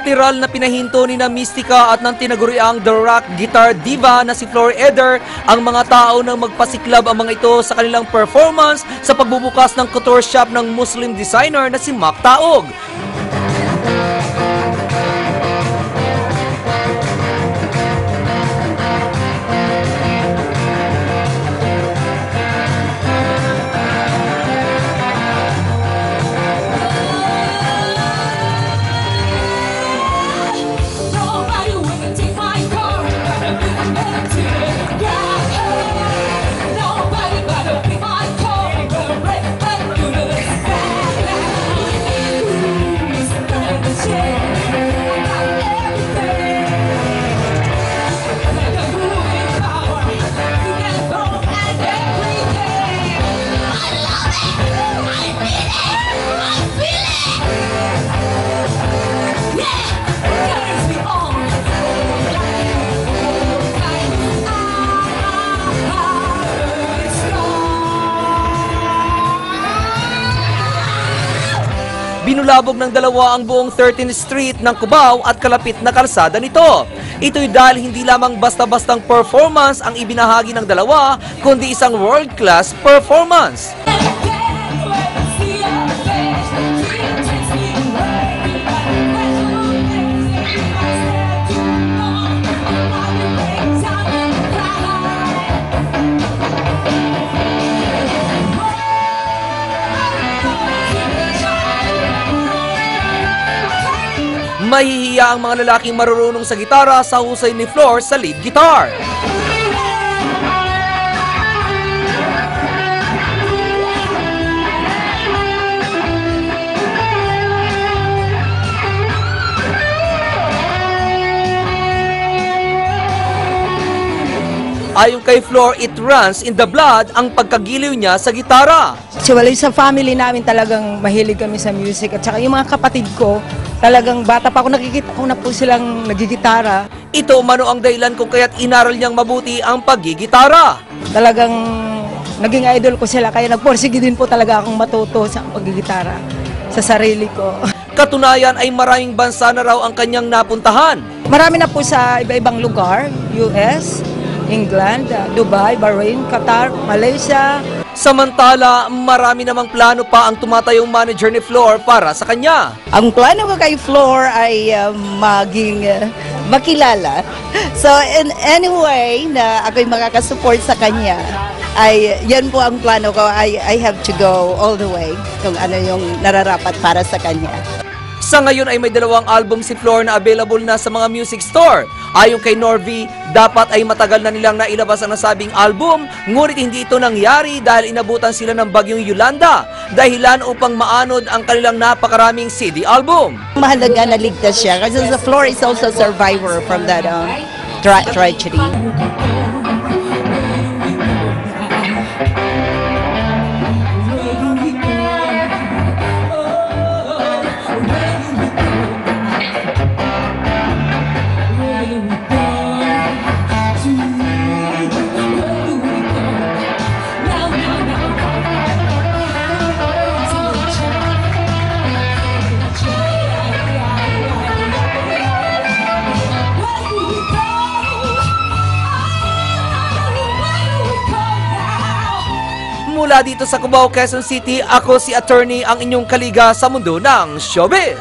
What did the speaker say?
Literal na pinahinto ni na Mystica at ng tinaguriang The Rock Guitar Diva na si Flor Eder ang mga tao nang magpasiklab ang mga ito sa kanilang performance sa pagbubukas ng couture shop ng Muslim designer na si Mac Taog. Binulabog ng dalawa ang buong 13th Street ng Cubao at kalapit na kalsada nito. Ito'y dahil hindi lamang basta-bastang performance ang ibinahagi ng dalawa, kundi isang world-class performance. Mahihiya ang mga lalaking marurunong sa gitara sa husay ni Flor sa lead guitar. Ayon kay Flor, it runs in the blood ang pagkagiliw niya sa gitara. Actually, sa family namin talagang mahilig kami sa music at saka yung mga kapatid ko, talagang bata pa ako, nakikita ko na po silang nagigitara. Ito umano ang dahilan kung kaya't inaral niyang mabuti ang paggigitara. Talagang naging idol ko sila, kaya nagporsige din po talaga akong matuto sa paggigitara sa sarili ko. Katunayan ay maraming bansa na raw ang kanyang napuntahan. Marami na po sa iba-ibang lugar, US, England, Dubai, Bahrain, Qatar, Malaysia. Samantala, marami namang plano pa ang tumatayong manager ni Flor para sa kanya. Ang plano ko kay Flor ay maging makilala. So in any way na ako'y makakasupport sa kanya, ay yan po ang plano ko. I have to go all the way kung ano yung nararapat para sa kanya. Sa ngayon ay may 2 album si Flor na available na sa mga music store. Ayon kay Norvie, dapat ay matagal na nilang nailabas ang nasabing album, ngunit hindi ito nangyari dahil inabutan sila ng bagyong Yolanda, dahilan upang maanod ang kanilang napakaraming CD album. Mahalaga na ligtas siya kasi the Flor is also a survivor from that tragedy. Mula dito sa Cubao, Quezon City, ako si Attorney ang inyong kaliga sa mundo ng showbiz.